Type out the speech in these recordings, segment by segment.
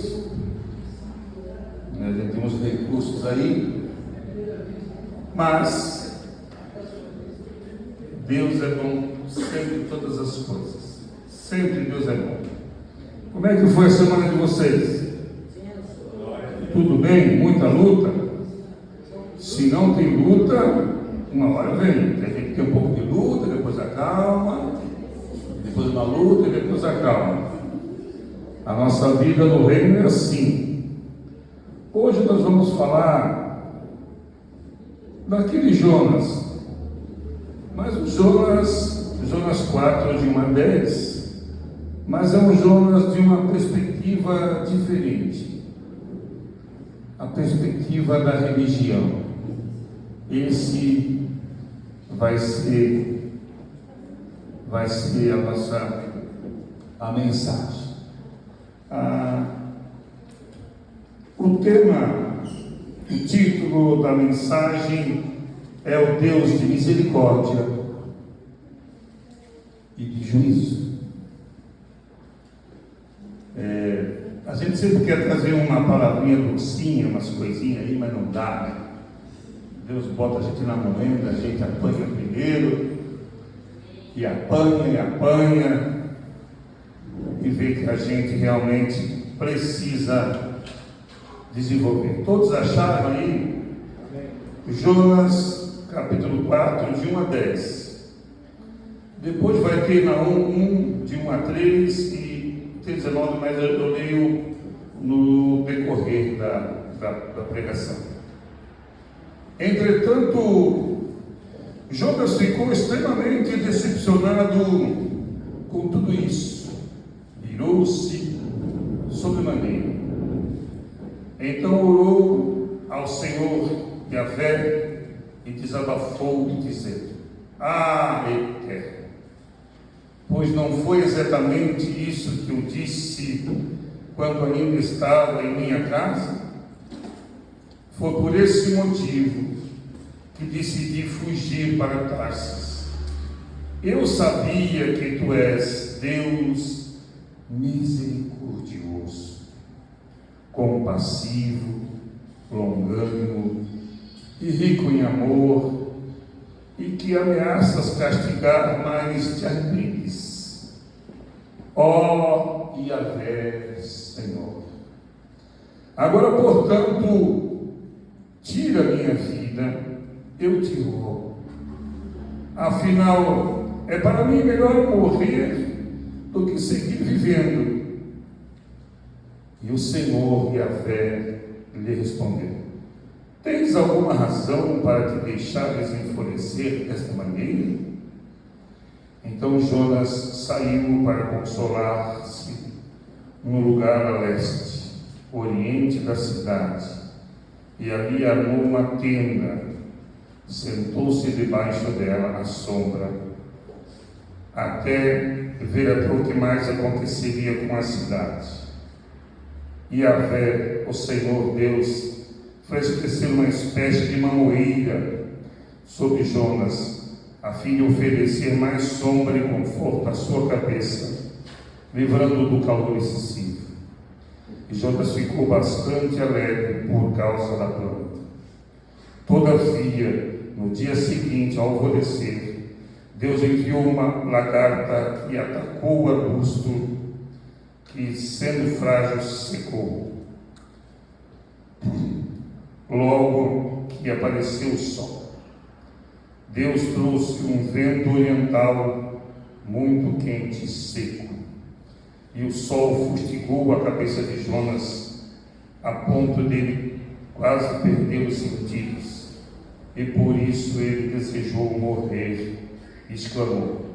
Deus. A gente tem uns recursos aí, mas Deus é bom sempre em todas as coisas. Sempre Deus é bom. Como é que foi a semana de vocês? Tudo bem? Muita luta? Se não tem luta, uma hora vem. A gente tem um pouco de luta, depois acalma, depois uma luta e depois acalma. A nossa vida no reino é assim. Hoje nós vamos falar daquele Jonas, mas o Jonas 4 de 1 a 10, mas é um Jonas de uma perspectiva diferente, a perspectiva da religião. Esse vai ser a mensagem. O título da mensagem é o Deus de misericórdia e de juízo. A gente sempre quer trazer uma palavrinha docinha, umas coisinhas aí, mas não dá, né? Deus bota a gente na moenda, a gente apanha primeiro, e apanha, e vê que a gente realmente precisa desenvolver. Todos acharam aí? Jonas, capítulo 4, de 1 a 10. Depois vai ter Naum 1, de 1 a 3, e tem 19, mas eu leio no decorrer da pregação. Entretanto, Jonas ficou extremamente decepcionado com tudo isso. Irou-se sobremaneira. Então orou ao Senhor Yahvé e desabafou, dizendo: Eterno, pois não foi exatamente isso que eu disse quando ainda estava em minha casa? Foi por esse motivo que decidi fugir para Tarsis. Eu sabia que tu és Deus misericordioso, compassivo, longânimo e rico em amor, e que ameaças castigar, mas te arrependes. Ó Yahvé, Senhor. Agora, portanto, tira minha vida, eu te rogo. Afinal, é para mim melhor morrer do que seguir vivendo. E o Senhor Yahvé lhe respondeu: Tens alguma razão para te deixares enfurecer desta maneira? Então Jonas saiu para consolar-se num lugar a leste, oriente da cidade, e ali armou uma tenda, sentou-se debaixo dela à sombra, até ver o que mais aconteceria com a cidade. E Yahvé, o Senhor Deus, fez crescer uma espécie de mamoeira sobre Jonas, a fim de oferecer mais sombra e conforto à sua cabeça, livrando-o do calor excessivo. E Jonas ficou bastante alegre por causa da planta. Todavia, no dia seguinte, ao alvorecer, Deus enviou uma lagarta e atacou o arbusto, que, sendo frágil, se secou. Logo que apareceu o sol, Deus trouxe um vento oriental muito quente e seco, e o sol fustigou a cabeça de Jonas, a ponto dele quase perder os sentidos, e por isso ele desejou morrer, e exclamou: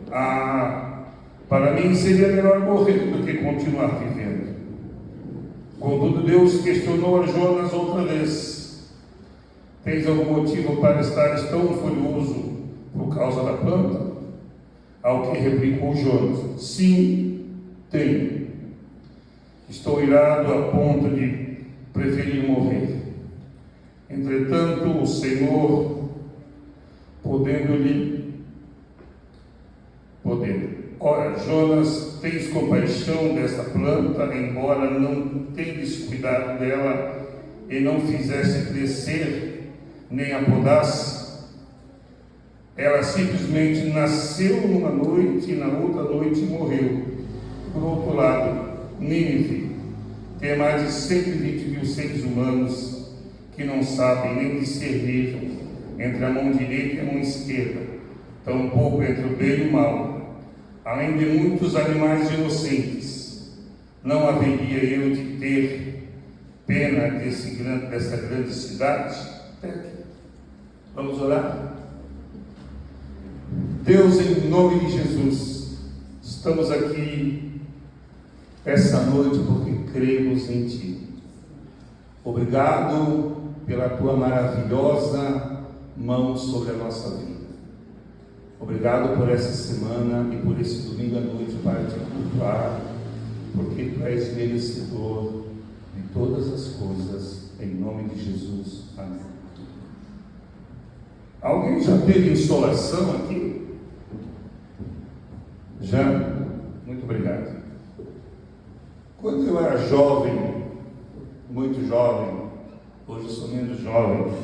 para mim seria melhor morrer do que continuar vivendo. Contudo, Deus questionou a Jonas outra vez: Tens algum motivo para estares tão furioso por causa da planta? Ao que replicou Jonas: Sim, tenho. Estou irado a ponto de preferir morrer. Entretanto, o Senhor, podendo Ora, Jonas, tens compaixão desta planta, embora não tenhas cuidado dela e não fizesse crescer, nem a podasse. Ela simplesmente nasceu numa noite e na outra noite morreu. Por outro lado, Nínive tem mais de 120 mil seres humanos que não sabem nem discernir entre a mão direita e a mão esquerda, tampouco entre o bem e o mal, além de muitos animais inocentes. Não haveria eu de ter pena dessa grande cidade? Vamos orar? Deus, em nome de Jesus, estamos aqui essa noite porque cremos em Ti. Obrigado pela Tua maravilhosa mão sobre a nossa vida. Obrigado por essa semana e por esse domingo à noite para Te cultuar, porque Tu és merecedor de todas as coisas, em nome de Jesus. Amém. Alguém já teve insolação aqui? Já? Muito obrigado. Quando eu era jovem, muito jovem, hoje eu sou menos jovem,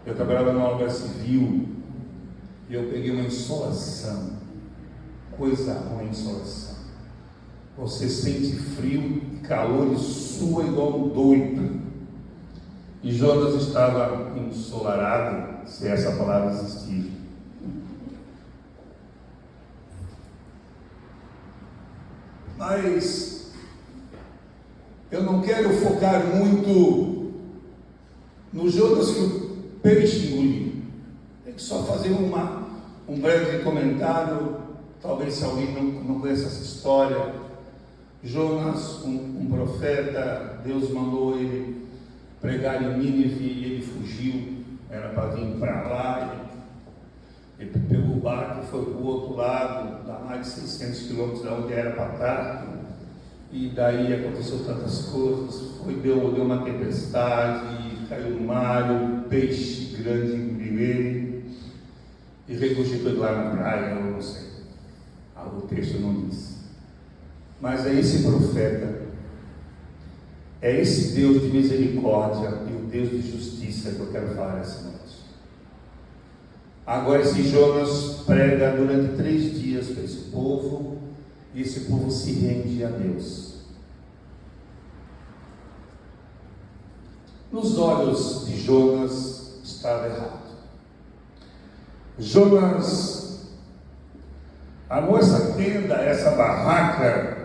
eu trabalhava na obra civil e eu peguei uma insolação, coisa ruim, insolação. Você sente frio e calor e sua igual um doido. E Jonas estava ensolarado, se essa palavra existir. Mas eu não quero focar muito no Jonas que o peixe engoliu. Tem que só fazer um breve comentário, talvez se alguém não conhece essa história. Jonas, um profeta, Deus mandou ele pregar em Nínive e ele fugiu, era para vir para lá, ele pegou o barco e foi para o outro lado, dá mais de 600 quilômetros de onde era para estar, e daí aconteceu tantas coisas, deu uma tempestade, caiu no mar, um peixe grande engoliu ele, e regurgitou lá na praia, eu não sei, o texto não diz. Mas é esse profeta, é esse Deus de misericórdia e o Deus de justiça que eu quero falar essa noite. Agora esse Jonas prega durante 3 dias para esse povo, e esse povo se rende a Deus. Nos olhos de Jonas estava errado. Jonas armou essa tenda, essa barraca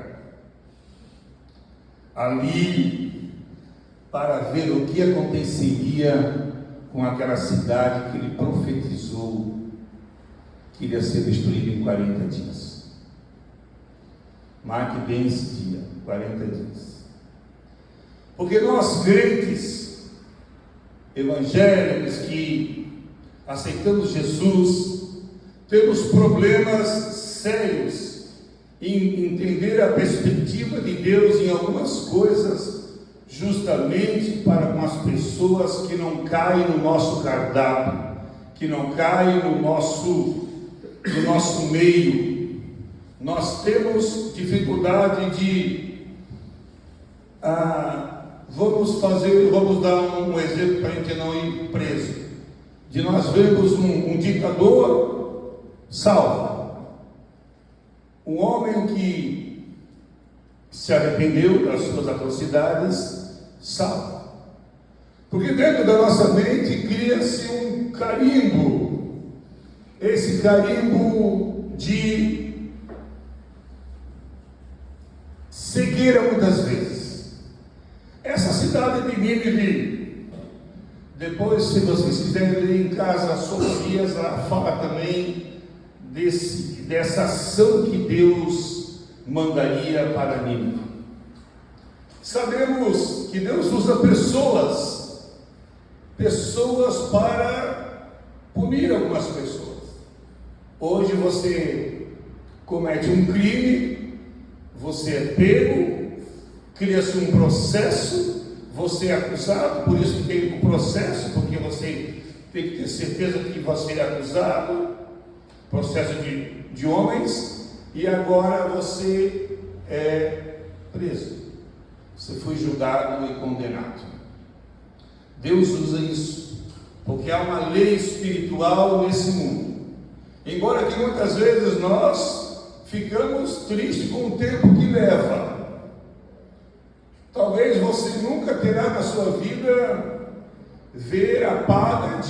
ali para ver o que aconteceria com aquela cidade que ele profetizou que iria ser destruída em 40 dias. Marque bem esse dia, 40 dias. Porque nós crentes, evangélicos que aceitamos Jesus, temos problemas sérios em entender a perspectiva de Deus em algumas coisas, justamente para com as pessoas que não caem no nosso cardápio, que não caem no nosso meio. Nós temos dificuldade de vamos dar um exemplo para a gente não ir preso. De nós vemos um ditador salvo, um homem que se arrependeu das suas atrocidades, salvo. Porque dentro da nossa mente cria-se um carimbo, esse carimbo de cegueira muitas vezes. Essa cidade de Nínive, depois, se vocês quiserem ler em casa, Sofonias, ela fala também dessa ação que Deus mandaria para Nínive. Sabemos que Deus usa pessoas para punir algumas pessoas. Hoje você comete um crime, você é pego, cria-se um processo, você é acusado, por isso que tem o processo, porque você tem que ter certeza que você é acusado, processo de homens, e agora você é preso. Você foi julgado e condenado. Deus usa isso, porque há uma lei espiritual nesse mundo. Embora que muitas vezes nós ficamos tristes com o tempo que leva. Talvez você nunca terá na sua vida ver a paga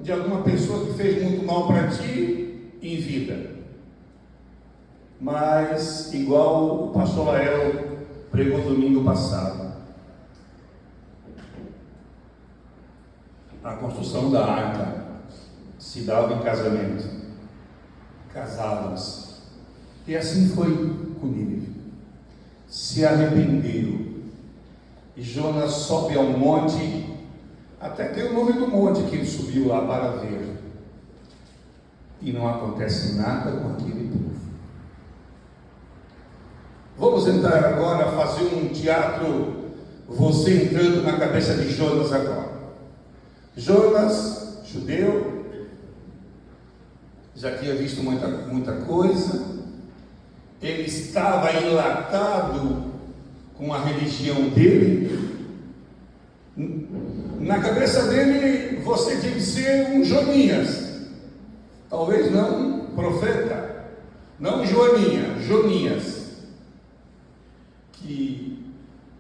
de alguma pessoa que fez muito mal para ti em vida. Mas, igual o pastor Lael pregou domingo passado, a construção da arca se dava em casamento, casávamos, e assim foi com Nínive. Se arrependeram, e Jonas sobe ao monte, até tem o nome do monte que ele subiu lá para ver, e não acontece nada com aquele povo. Vamos entrar agora, fazer um teatro, você entrando na cabeça de Jonas agora. Jonas, judeu, já tinha visto muita coisa, ele estava enlatado com a religião dele. Na cabeça dele, você tinha que ser um Jonias, talvez não um profeta, não Joaninha, Jonias, que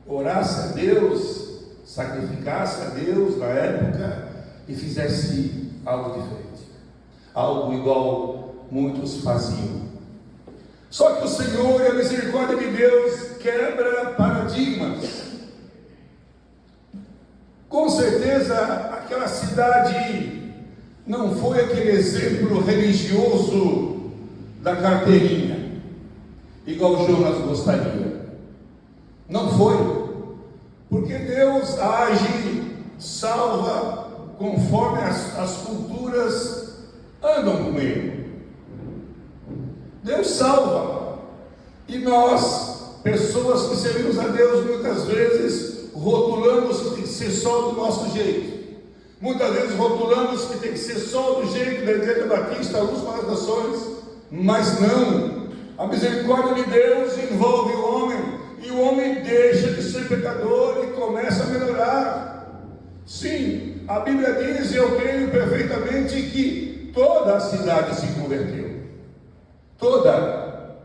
orasse a Deus, sacrificasse a Deus na época e fizesse algo diferente, algo igual muitos faziam. Só que o Senhor e a misericórdia de Deus quebra paradigmas. Com certeza aquela cidade não foi aquele exemplo religioso da carteirinha, igual Jonas gostaria. Não foi, porque Deus age, salva, conforme as culturas andam com Ele. Deus salva, e nós, pessoas que servimos a Deus, muitas vezes rotulamos que tem que ser só do nosso jeito. Muitas vezes rotulamos que tem que ser só do jeito da Igreja Batista, Luz para as Nações, mas não. A misericórdia de Deus envolve o homem, e o homem deixa de ser pecador e começa a melhorar. Sim, a Bíblia diz, e eu creio perfeitamente, que toda a cidade se converteu. Toda.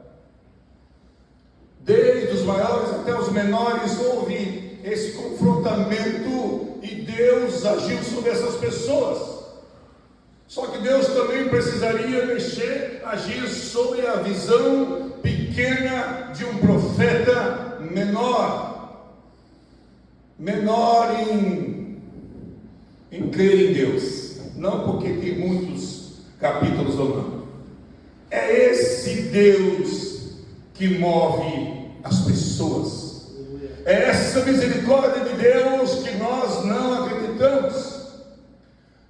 Desde os maiores até os menores, houve esse confrontamento e Deus agiu sobre essas pessoas. Só que Deus também precisaria agir sobre a visão pequena de um profeta menor em crer em Deus, não porque tem muitos capítulos ou não. É esse Deus que move as pessoas. É essa misericórdia de Deus que nós não acreditamos.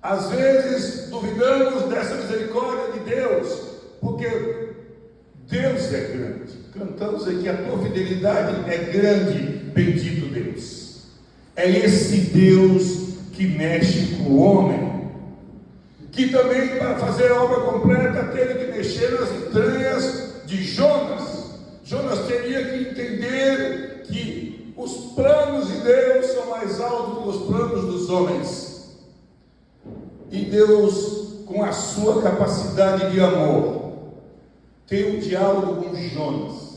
Às vezes duvidamos dessa misericórdia de Deus, porque Deus é grande. Cantamos aqui, a tua fidelidade é grande, bendito Deus. É esse Deus que mexe com o homem, que também, para fazer a obra completa, teve que mexer nas entranhas de Jonas. Jonas teria que entender que os planos de Deus são mais altos que os planos dos homens. E Deus, com a sua capacidade de amor, tem um diálogo com Jonas.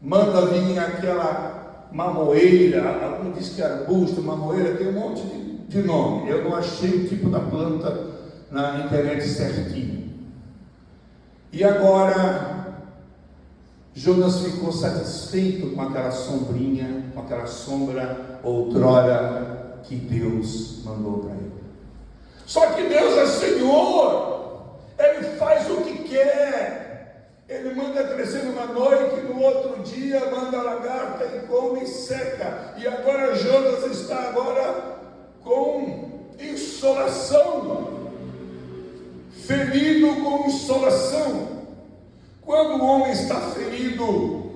Manda vir aquela mamoeira, algum diz que é arbusto, mamoeira, tem um monte de nome. Eu não achei o tipo da planta na internet certinho. E agora Jonas ficou satisfeito com aquela sombrinha, com aquela sombra outrora que Deus mandou para ele. Só que Deus é Senhor, Ele faz o que quer. Ele manda crescer numa noite, no outro dia manda a lagarta e come e seca. E agora Jonas está agora com insolação, ferido com insolação. Quando o homem está ferido,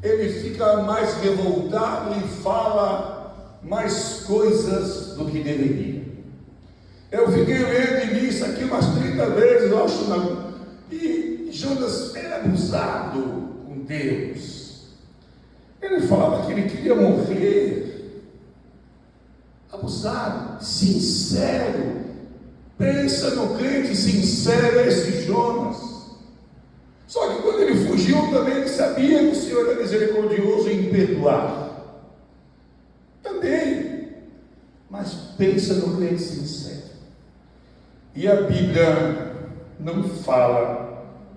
ele fica mais revoltado e fala mais coisas do que deveria. Eu fiquei lendo isso aqui umas 30 vezes, eu acho, e Jonas era abusado com Deus. Ele falava que ele queria morrer. Abusado, sincero. Pensa no crente sincero, esse Jonas. Só que quando ele fugiu também, ele sabia que o Senhor era misericordioso em perdoar. Também. Mas pensa no crente sincero. E a Bíblia não fala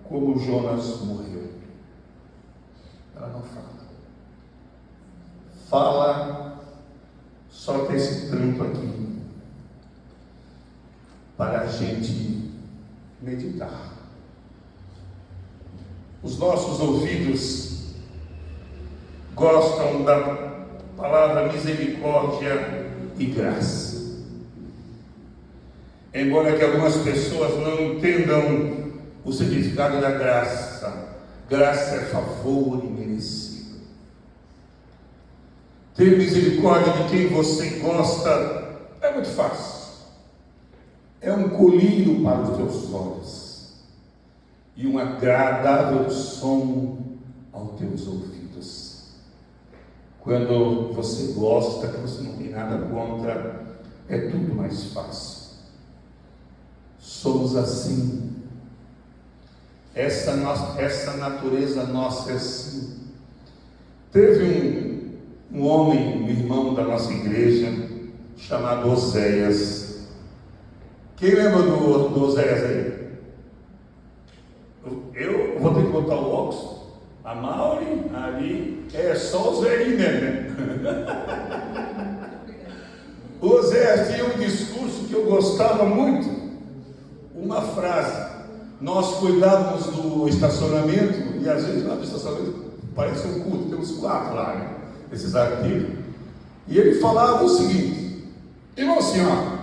como Jonas morreu. Ela não fala. Fala só que esse tanto aqui para a gente meditar. Os nossos ouvidos gostam da palavra misericórdia e graça. Embora que algumas pessoas não entendam o significado da graça. Graça é favor imerecido. Ter misericórdia de quem você gosta é muito fácil. É um colírio para os teus olhos e um agradável som aos teus ouvidos. Quando você gosta, que você não tem nada contra, é tudo mais fácil. Somos assim. Essa natureza nossa é assim. Teve um homem, um irmão da nossa igreja, chamado Oséias. Quem lembra do Oséias aí? Eu vou ter que botar o óculos. A Mauri, ali, é só os velhinhos mesmo, né? O Oséias tinha um discurso que eu gostava muito. Uma frase: nós cuidávamos do estacionamento, e às vezes lá do estacionamento parece um culto, tem uns 4 lá, né? Esses artigos. E ele falava o seguinte: irmão, assim, ó,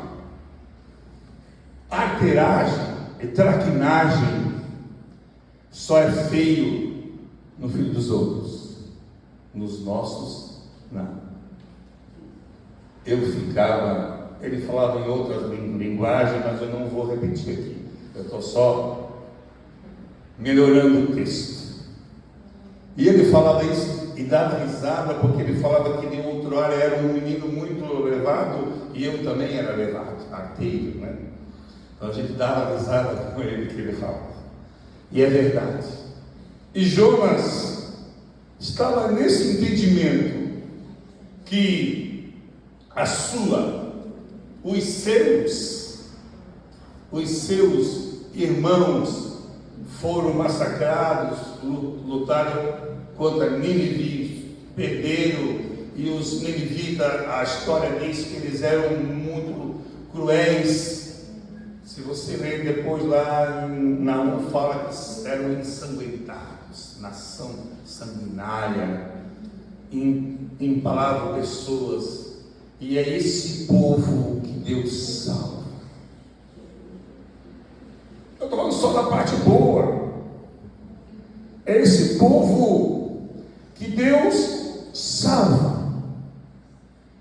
arteiragem e traquinagem só é feio no filho dos outros, nos nossos não. Eu ficava, ele falava em outras linguagens, mas eu não vou repetir aqui, eu estou só melhorando o texto. E ele falava isso e dava risada, porque ele falava que de outro ar era um menino muito levado, e eu também era levado, arteiro, né? Então a gente dava risada com ele, que ele falava. E é verdade. E Jonas estava nesse entendimento que os seus irmãos foram massacrados, lutaram contra Nínive, perderam, e os ninivitas, a história diz que eles eram muito cruéis. Se você ler depois lá em Naum, fala que eram ensanguentados, nação sanguinária, empalavam pessoas, e é esse povo que Deus salva. Eu estou falando só da parte boa. É esse povo que Deus salva,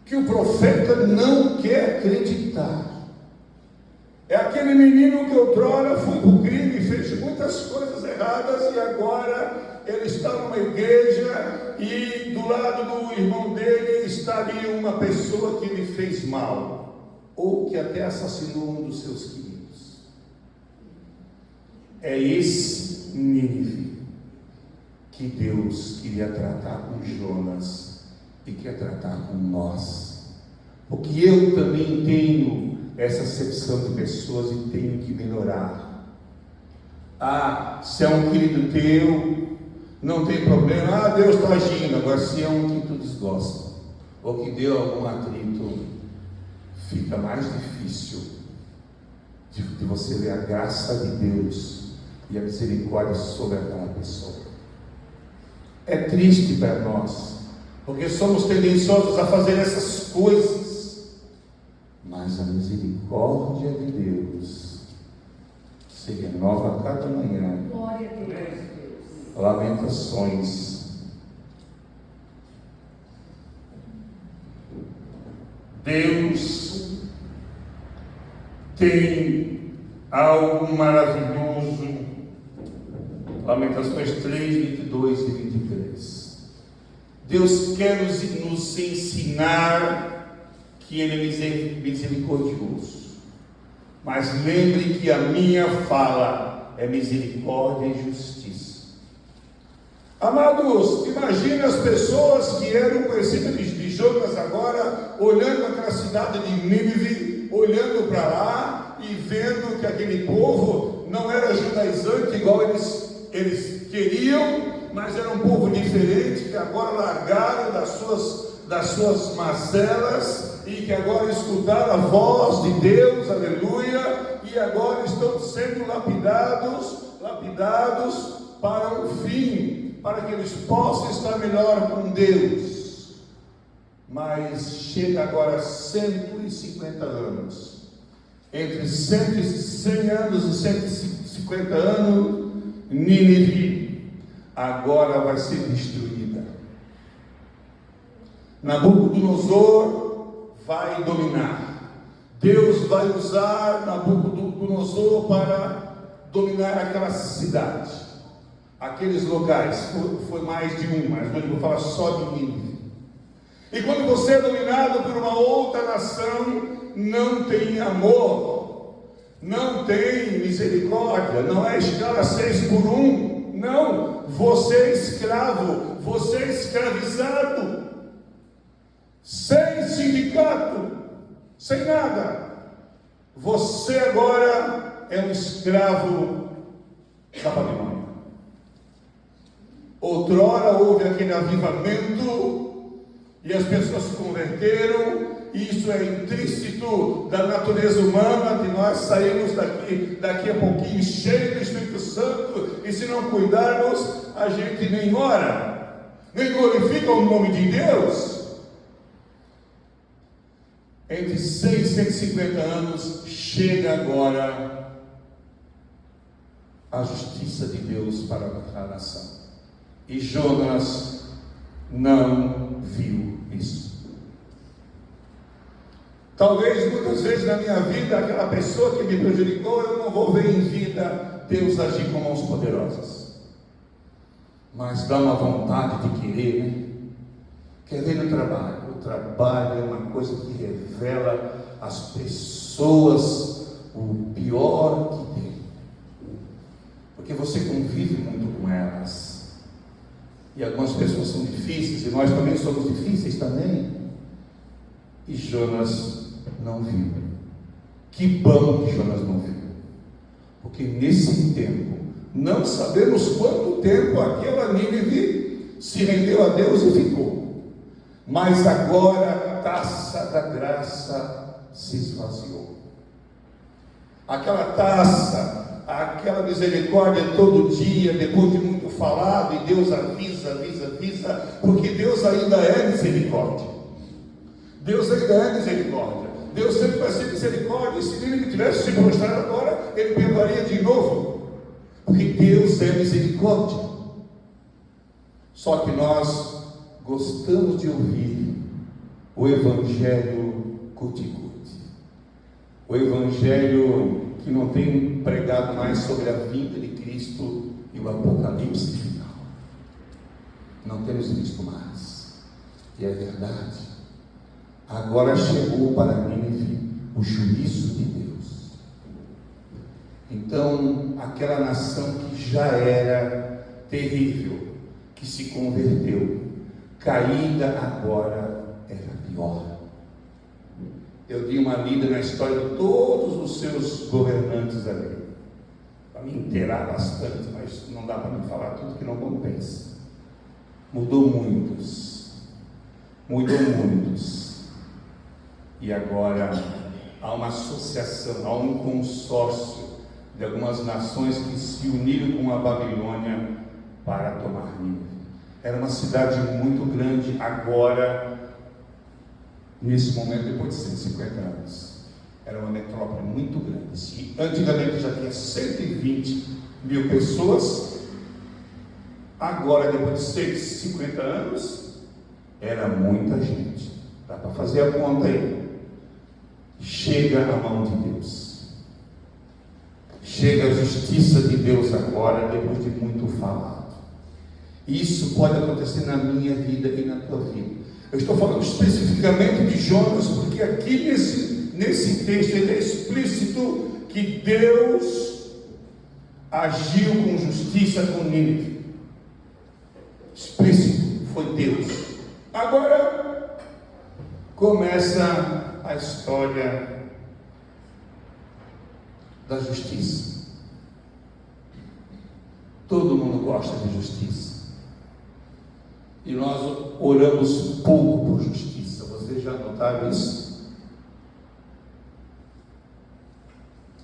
que o profeta não quer acreditar. É aquele menino que outrora foi para o crime e fez muitas coisas erradas, e agora ele está numa igreja e do lado do irmão dele está ali uma pessoa que lhe fez mal, ou que até assassinou um dos seus queridos. É esse Nínive que Deus queria tratar com Jonas e quer tratar com nós, porque eu também tenho essa acepção de pessoas e tenho que melhorar. Se é um querido teu, não tem problema, Deus está agindo. Agora, se é um que tu desgosta, ou que deu algum atrito, fica mais difícil de você ver a graça de Deus e a misericórdia sobre aquela pessoa. É triste para nós, porque somos tendenciosos a fazer essas coisas. Mas a misericórdia de Deus se renova a cada manhã. Glória a Deus. Lamentações. Deus tem algo maravilhoso Lamentações 3, 22 e 23. Deus quer nos ensinar que Ele é misericordioso. Mas lembre que a minha fala é misericórdia e justiça. Amados, imagine as pessoas que eram conhecidas de Jonas agora, olhando aquela cidade de Nínive, olhando para lá e vendo que aquele povo não era judaizante igual eles queriam, mas era um povo diferente, que agora largaram das suas mazelas e que agora escutaram a voz de Deus, aleluia, e agora estão sendo lapidados para o fim, para que eles possam estar melhor com Deus. Mas chega agora 150 anos, entre 100 anos e 150 anos, Nínive agora vai ser destruída. Nabucodonosor vai dominar. Deus vai usar Nabucodonosor para dominar aquela cidade, aqueles locais. Foi mais de um, mas hoje eu vou falar só de Nínive. E quando você é dominado por uma outra nação, não tem amor, não tem misericórdia, não é escala 6 por 1, não, você é escravo, você é escravizado, sem sindicato, sem nada. Você agora é um escravo da Babilônia. Outrora houve aquele avivamento e as pessoas se converteram. Isso é intrínseco da natureza humana, que nós saímos daqui a pouquinho cheios do Espírito Santo, e se não cuidarmos, a gente nem ora, nem glorifica o nome de Deus. Entre 100 e 150 anos, chega agora a justiça de Deus para a nação. E Jonas não viu isso. Talvez muitas vezes na minha vida, aquela pessoa que me prejudicou, eu não vou ver em vida Deus agir com mãos poderosas. Mas dá uma vontade de querer, né? Querer no trabalho. O trabalho é uma coisa que revela às pessoas o pior que tem. Porque você convive muito com elas. E algumas pessoas são difíceis, e nós também somos difíceis também. E Jonas não viu. Que bom que Jonas não viu. Porque nesse tempo, não sabemos quanto tempo aquela Nínive se rendeu a Deus e ficou. Mas agora a taça da graça se esvaziou. Aquela taça, aquela misericórdia todo dia, depois de muito falado, e Deus avisa, porque Deus ainda é misericórdia. Deus ainda é misericórdia. Deus sempre vai ser misericórdia. E se ele tivesse se prostrado agora, ele perdoaria de novo. Porque Deus é misericórdia. Só que nós gostamos de ouvir o Evangelho cuti-cuti. O Evangelho que não tem pregado mais sobre a vinda de Cristo e o Apocalipse final. Não temos visto mais. E é verdade. Agora chegou para Nínive o juízo de Deus. Então, aquela nação que já era terrível, que se converteu, caída, agora era pior. Eu dei uma lida na história de todos os seus governantes ali, para me inteirar bastante, mas não dá para me falar tudo que não compensa. Mudou muitos. E agora há uma associação, há um consórcio de algumas nações que se uniram com a Babilônia para tomar Nínive. Era uma cidade muito grande, agora, nesse momento, depois de 150 anos. Era uma metrópole muito grande. Se antigamente já tinha 120 mil pessoas, agora, depois de 150 anos, era muita gente. Dá para fazer a conta aí. Chega a mão de Deus. chega a justiça de Deus agora, depois de muito falado. Isso pode acontecer na minha vida e na tua vida. Eu estou falando especificamente de Jonas, porque aqui nesse texto ele é explícito que Deus agiu com justiça com Nínive. Explícito, foi Deus. Agora começa a história da justiça. Todo mundo gosta de justiça. E nós oramos pouco por justiça. Vocês já notaram isso?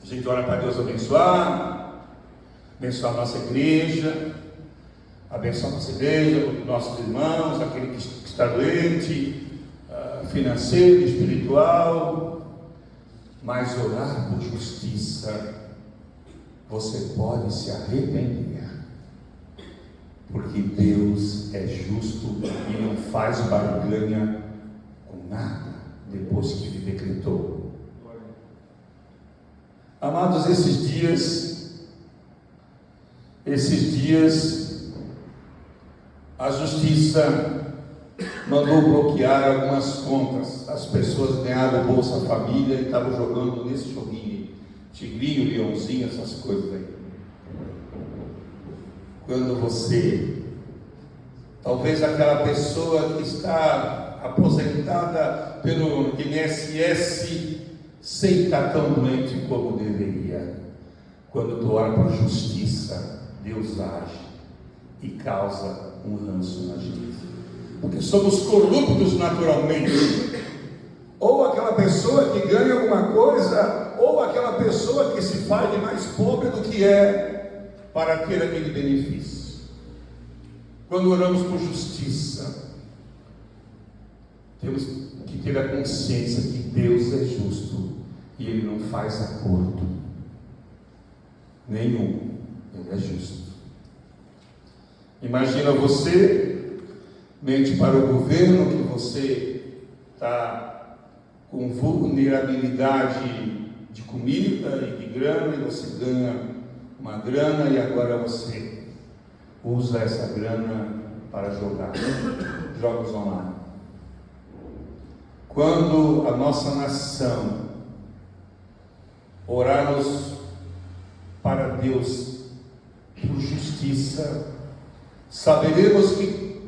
A gente ora para Deus abençoar a nossa igreja, os nossos irmãos, aquele que está doente, financeiro, espiritual. Mas orar por justiça, você pode se arrepender, porque Deus é justo e não faz barganha com nada depois que ele decretou. Amados, esses dias a justiça mandou bloquear algumas contas. As pessoas ganharam Bolsa Família e estavam jogando nesse joguinho, tigrinho, leãozinho, essas coisas aí. Quando você, talvez aquela pessoa que está aposentada pelo INSS, sem estar tão doente como deveria. Quando tu ora por justiça, Deus age e causa um ranço na gente. Porque somos corruptos naturalmente. Ou aquela pessoa que ganha alguma coisa, ou aquela pessoa que se faz de mais pobre do que é, para ter aquele benefício. Quando oramos por justiça, temos que ter a consciência que Deus é justo e Ele não faz acordo nenhum. Ele é justo. Imagina você mente para o governo que você está com vulnerabilidade de comida e de grana, e você ganha uma grana e agora você usa essa grana para jogar jogos online. Quando a nossa nação orarmos para Deus por justiça, saberemos que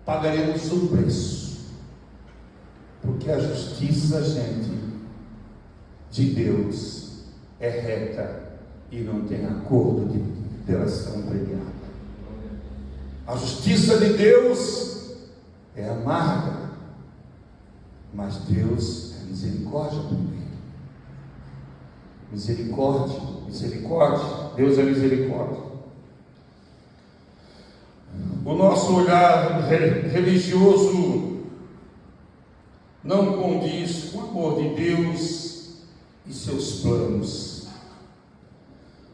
pagaremos o preço, porque a justiça, gente, de Deus é reta e não tem acordo de delação premiada. A justiça de Deus é amarga, mas Deus é misericórdia primeiro. Misericórdia, Deus é misericórdia. O nosso olhar religioso não condiz com o amor de Deus e seus planos.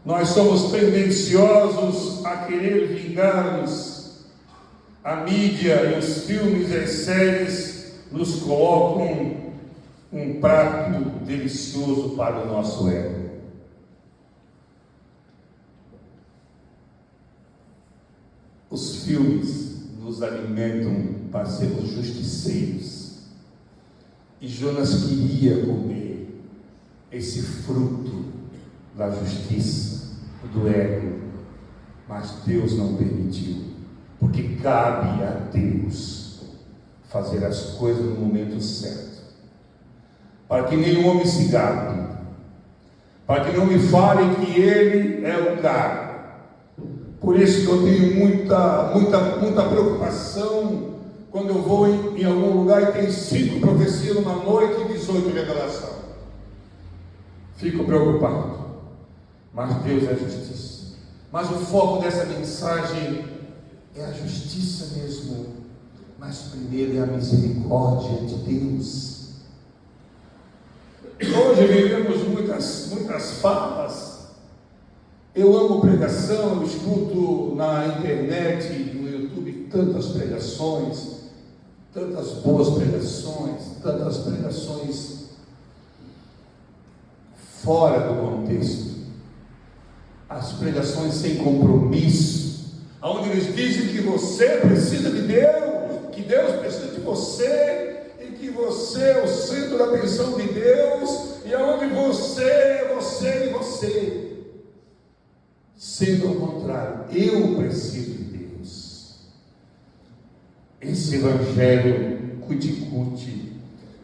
Nós somos tendenciosos a querer vingar-nos. A mídia e os filmes e as séries nos colocam um prato delicioso para o nosso ego. Os filmes nos alimentam para sermos justiceiros. E Jonas queria comer esse fruto da justiça, do ego, mas Deus não permitiu, porque cabe a Deus fazer as coisas no momento certo, para que nenhum homem se gabe, para que não me falem que ele é o cara. Por isso que eu tenho muita preocupação quando eu vou em algum lugar e tem 5 profecias numa noite e 18 revelação. Fico preocupado. Mas Deus é justiça. Mas o foco dessa mensagem é a justiça mesmo. Mas primeiro é a misericórdia de Deus. Hoje vivemos muitas falas. Eu amo pregação, eu escuto na internet, no YouTube, tantas pregações, tantas boas pregações, tantas pregações fora do contexto. as pregações sem compromisso, onde eles dizem que você precisa de Deus, que Deus precisa de você, e que você é o centro da atenção de Deus, e aonde você, e você. Sendo ao contrário, eu preciso de Deus. Esse evangelho cuti-cuti,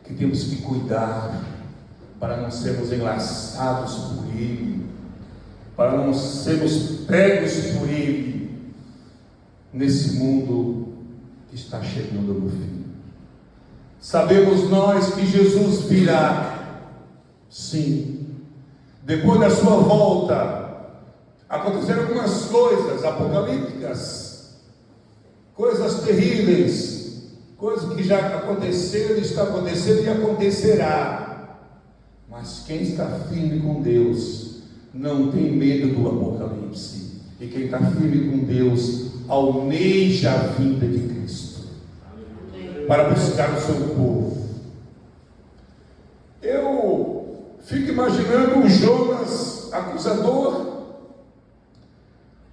que temos que cuidar, para não sermos enlaçados por ele, para não sermos pegos por ele, nesse mundo que está chegando no fim. Sabemos nós que Jesus virá, sim. Depois da sua volta, aconteceram algumas coisas apocalípticas, coisas terríveis, coisas que já aconteceram, está acontecendo e acontecerá. Mas quem está firme com Deus não tem medo do apocalipse, e quem está firme com Deus almeja a vinda de Cristo para buscar o seu povo. Eu fico imaginando o Jonas acusador.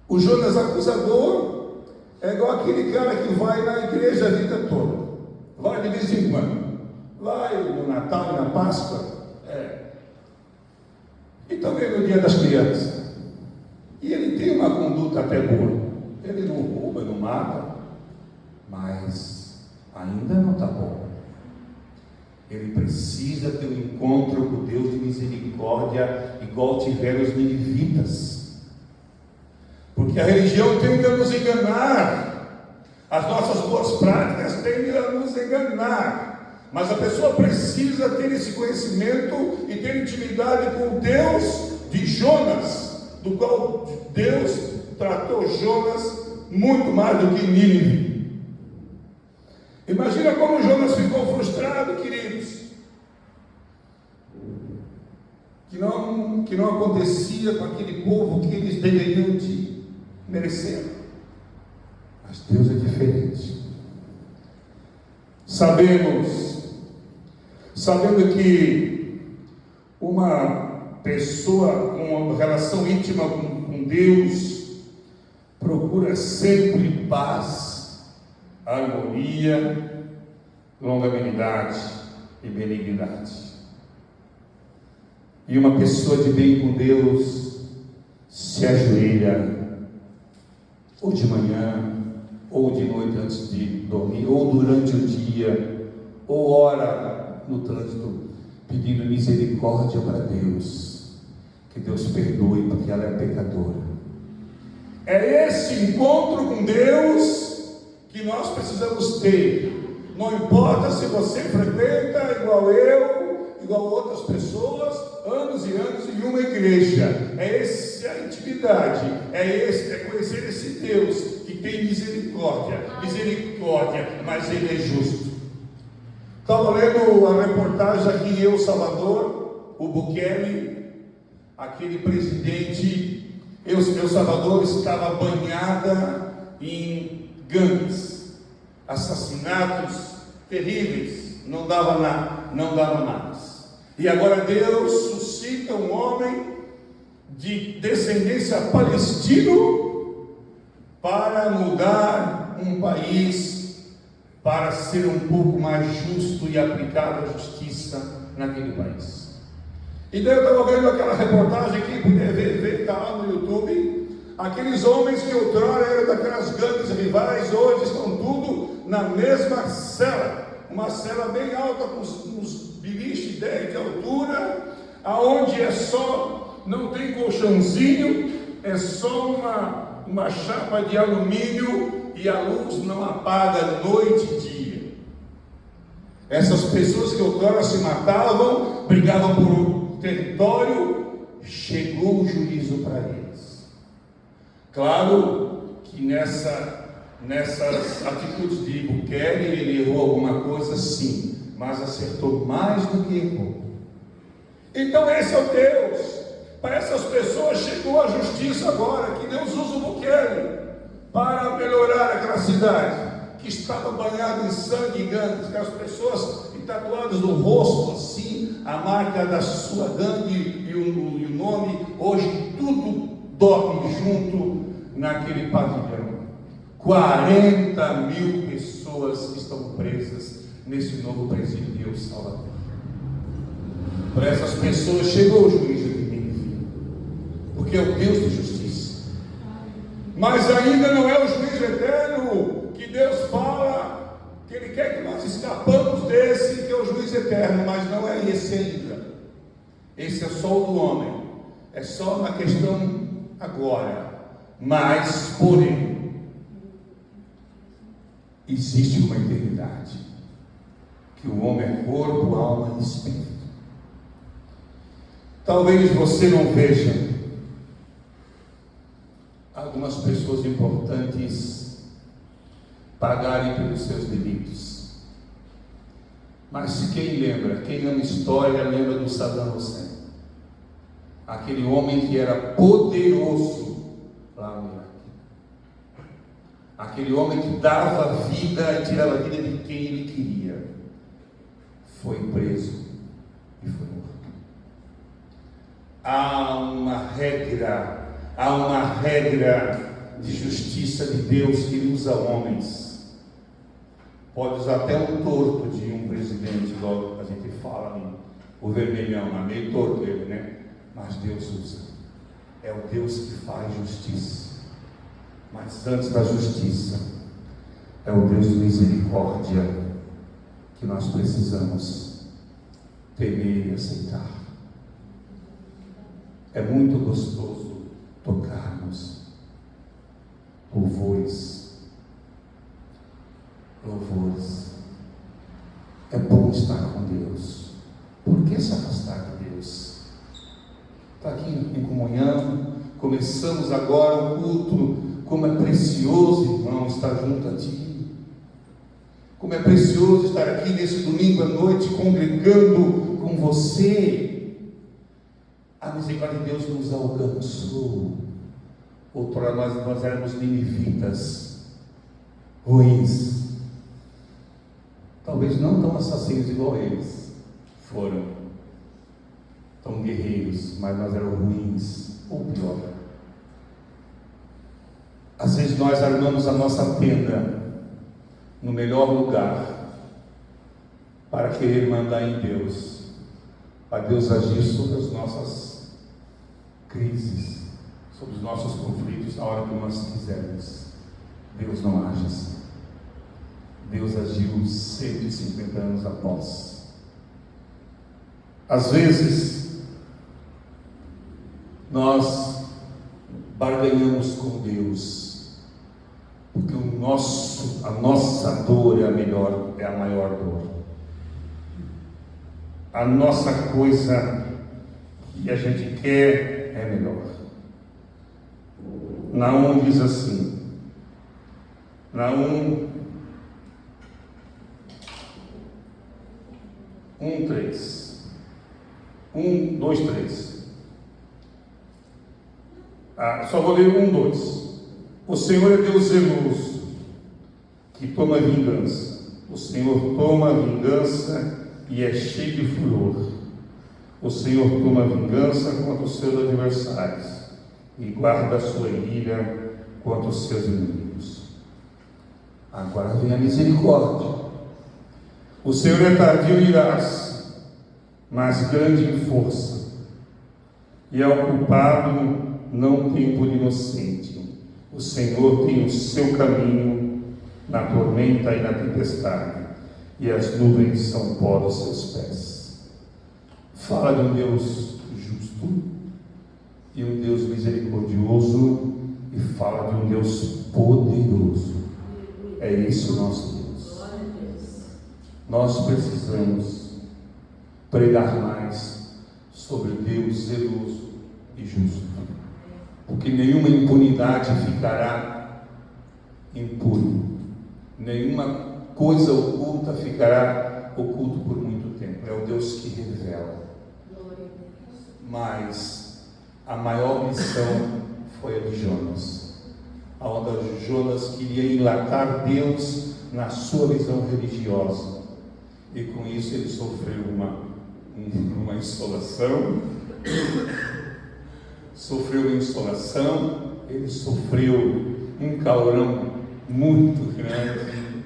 O Jonas acusador é igual aquele cara que vai na igreja a vida toda, vai de vez em quando, vai no Natal e na Páscoa, e também no dia das crianças, e ele tem uma conduta até boa, ele não rouba, não mata, mas ainda não está bom. Ele precisa ter um encontro com Deus de misericórdia, igual tiveram os ninivitas, porque a religião tende a nos enganar, as nossas boas práticas tendem a nos enganar, mas a pessoa precisa ter esse conhecimento e ter intimidade com o Deus de Jonas, do qual Deus tratou Jonas muito mais do que Nínive. Imagina como Jonas ficou frustrado, queridos, que não acontecia com aquele povo que eles deveriam de merecer. Mas Deus é diferente. Sabendo que uma pessoa com uma relação íntima com Deus procura sempre paz, harmonia, longanimidade e benignidade. E uma pessoa de bem com Deus se ajoelha ou de manhã, ou de noite antes de dormir, ou durante o dia, ou ora no trânsito, pedindo misericórdia para Deus, que Deus perdoe, porque ela é pecadora. É esse encontro com Deus que nós precisamos ter. Não importa se você frequenta igual eu, igual outras pessoas, anos e anos em uma igreja. É essa a intimidade, é conhecer esse Deus que tem misericórdia, mas Ele é justo. Estava lendo a reportagem aqui em El Salvador, o Bukele, aquele presidente. El Salvador estava banhada em gangues, assassinatos terríveis, não dava nada. E agora Deus suscita um homem de descendência palestino para mudar um país, para ser um pouco mais justo e aplicar a justiça naquele país. E daí eu estava vendo aquela reportagem aqui, puder ver, está lá no YouTube. Aqueles homens que outrora eram daquelas gangues rivais, hoje estão tudo na mesma cela, uma cela bem alta, com uns biliches 10 de altura, aonde não tem colchãozinho, é só uma chapa de alumínio, e a luz não apaga noite e dia. Essas pessoas que outrora se matavam, brigavam por território, chegou o juízo para eles. Claro que nessas atitudes de Bukele, ele errou alguma coisa, sim, mas acertou mais do que errou. Então esse é o Deus. Para essas pessoas chegou a justiça agora, que Deus usa o Bukele para melhorar aquela cidade que estava banhada em sangue e gangues, que as pessoas tatuadas no rosto assim, a marca da sua gangue e o nome, hoje tudo dorme junto naquele pavilhão. 40.000 pessoas estão presas nesse novo presídio de El Salvador. Para essas pessoas chegou o juízo de Nínive, porque é o Deus de justiça. Mas ainda não é o juízo eterno que Deus fala, que Ele quer que nós escapamos desse, que é o juízo eterno, mas não é esse ainda. Esse é só o do homem, é só na questão agora. Mas, porém, existe uma eternidade, que o homem é corpo, alma e espírito. Talvez você não veja algumas pessoas importantes pagarem pelos seus delitos, mas quem lembra, quem ama história, lembra do Saddam Hussein, aquele homem que era poderoso lá no Iraque, aquele homem que dava vida e tirava a vida de quem ele queria, foi preso e foi morto. Há uma regra de justiça de Deus que Ele usa homens. Pode usar até um torto de um presidente, igual a gente fala, o vermelhão, meio torto ele, né? Mas Deus usa. É o Deus que faz justiça. Mas antes da justiça, é o Deus de misericórdia que nós precisamos temer e aceitar. É muito gostoso tocarmos louvores. É bom estar com Deus. Por que se afastar de Deus? Está aqui em comunhão, começamos agora o culto. Como é precioso, irmão, estar junto a Ti. Como é precioso estar aqui nesse domingo à noite, congregando com você. A misericórdia de Deus nos alcançou. Outrora nós éramos ninivitas, ruins. Talvez não tão assassinos igual eles foram, tão guerreiros, mas nós éramos ruins, ou pior. Às vezes nós armamos a nossa tenda no melhor lugar para querer mandar em Deus, para Deus agir sobre as nossas crises, sobre os nossos conflitos na hora que nós quisermos. Deus não age assim. Deus agiu 150 anos após. Às vezes nós barganhamos com Deus, porque a nossa dor é a maior dor. A nossa coisa que a gente quer é melhor. Naum diz assim, Naum 1:3. 1, 2, 3. Só vou ler 1, 2. O Senhor é Deus zeloso, que toma vingança. O Senhor toma vingança e é cheio de furor. O Senhor toma vingança contra os seus adversários e guarda a sua ira contra os seus inimigos. Agora vem a misericórdia. O Senhor é tardio em irar-se, mas grande em força, e ao culpado não tem por inocente. O Senhor tem o seu caminho na tormenta e na tempestade, e as nuvens são pó dos seus pés. Fala de um Deus justo e um Deus misericordioso, e fala de um Deus poderoso. É isso o nosso Deus. Nós precisamos pregar mais sobre Deus zeloso e justo, porque nenhuma impunidade ficará impune, nenhuma coisa oculta ficará oculto por muito tempo. É o Deus que revela. Mas a maior missão foi a de Jonas, onde Jonas queria enlatar Deus na sua visão religiosa, e com isso ele sofreu uma insolação, sofreu uma insolação, ele sofreu um calorão muito grande,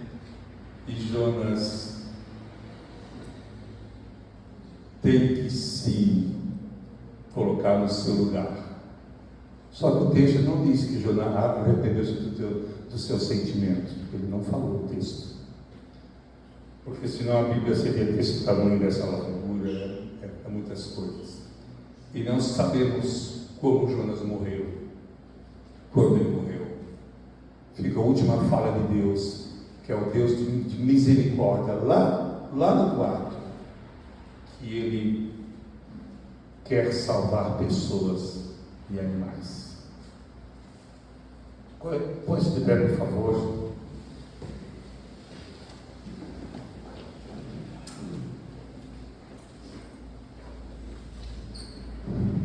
e Jonas tem que se colocar no seu lugar. Só que o texto não diz que Jonas arrependeu-se do seu sentimento, ele não falou o texto, porque senão a Bíblia seria desse tamanho, dessa largura, é muitas coisas, e não sabemos como Jonas morreu, quando ele morreu. Fica a última fala de Deus, que é o Deus de misericórdia, lá no quarto, que Ele quer salvar pessoas e animais. Pode de pé, por favor.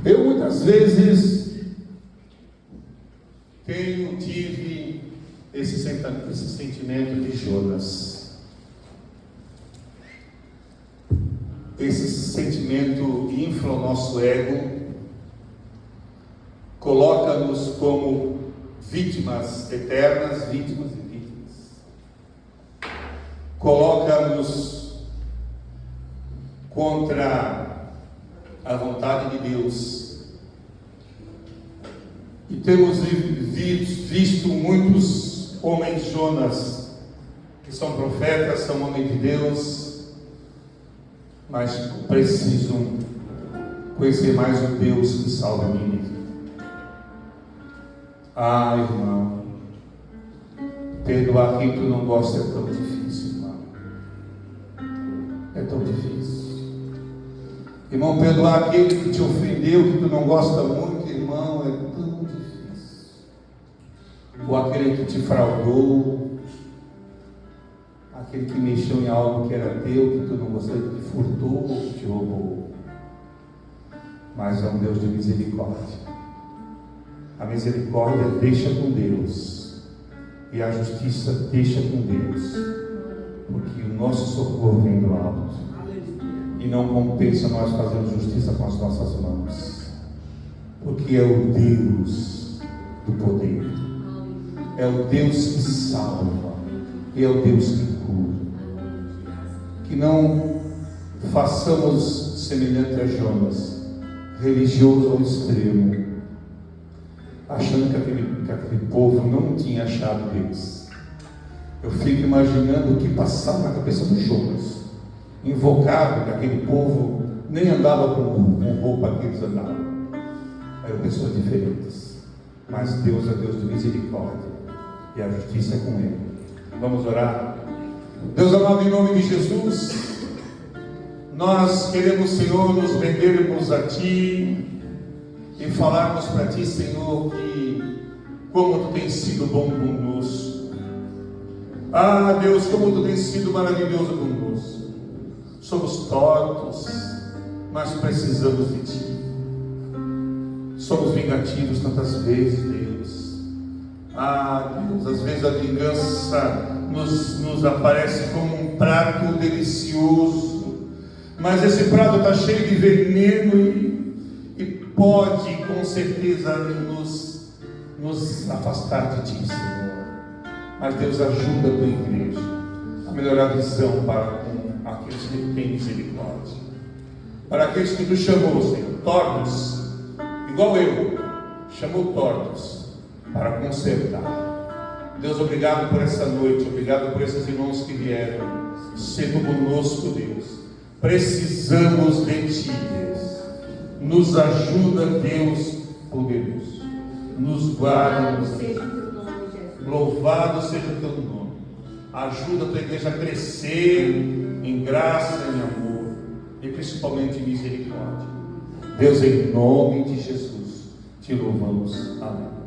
Eu muitas vezes tive esse sentimento de Jonas. Esse sentimento infla o nosso ego, coloca-nos como vítimas eternas, vítimas e vítimas. Coloca-nos contra a vontade de Deus. E temos visto muitos homens Jonas, que são profetas, são homens de Deus, mas precisam conhecer mais o Deus que salva Nínive. Ah, irmão, perdoar quem tu não gosta é tão difícil, irmão. É tão difícil. Irmão, perdoar aquele que te ofendeu, que tu não gosta muito, irmão, é tão difícil. Ou aquele que te fraudou, aquele que mexeu em algo que era teu, que tu não gostou, que te furtou ou que te roubou. Mas é um Deus de misericórdia. A misericórdia deixa com Deus, e a justiça deixa com Deus, porque o nosso socorro vem do alto, e não compensa nós fazermos justiça com as nossas mãos, porque é o Deus do poder, é o Deus que salva, e é o Deus que cura. Que não façamos semelhante a Jonas, religioso ao extremo, achando que aquele povo não tinha achado Deus. Eu fico imaginando o que passava na cabeça dos Jonas, invocado que aquele povo nem andava com roupa que eles andavam, eram pessoas diferentes, mas Deus é Deus de misericórdia, e a justiça é com Ele. Vamos orar? Deus amado, em nome de Jesus, nós queremos, Senhor, nos rendermos a Ti e falarmos para Ti, Senhor, que como Tu tens sido bom conosco. Ah, Deus, como Tu tens sido maravilhoso conosco. Somos tortos, mas precisamos de Ti. Somos vingativos tantas vezes, Deus. Ah, Deus, às vezes a vingança nos aparece como um prato delicioso, mas esse prato está cheio de veneno e pode com certeza nos afastar de Ti, Senhor. Mas Deus, ajuda a Tua igreja a melhorar a visão para aqueles que têm misericórdia, para aqueles que Tu chamou, Senhor, tortos, igual eu, chamou tortos para consertar. Deus, obrigado por essa noite, obrigado por esses irmãos que vieram. Seja conosco, Deus. Precisamos de Ti, Deus. Nos ajuda, Deus poderoso. Nos guarda, nos louvado seja o Teu nome. Ajuda a Tua igreja a crescer em graça, em amor e principalmente em misericórdia. Deus, em nome de Jesus, Te louvamos. Amém.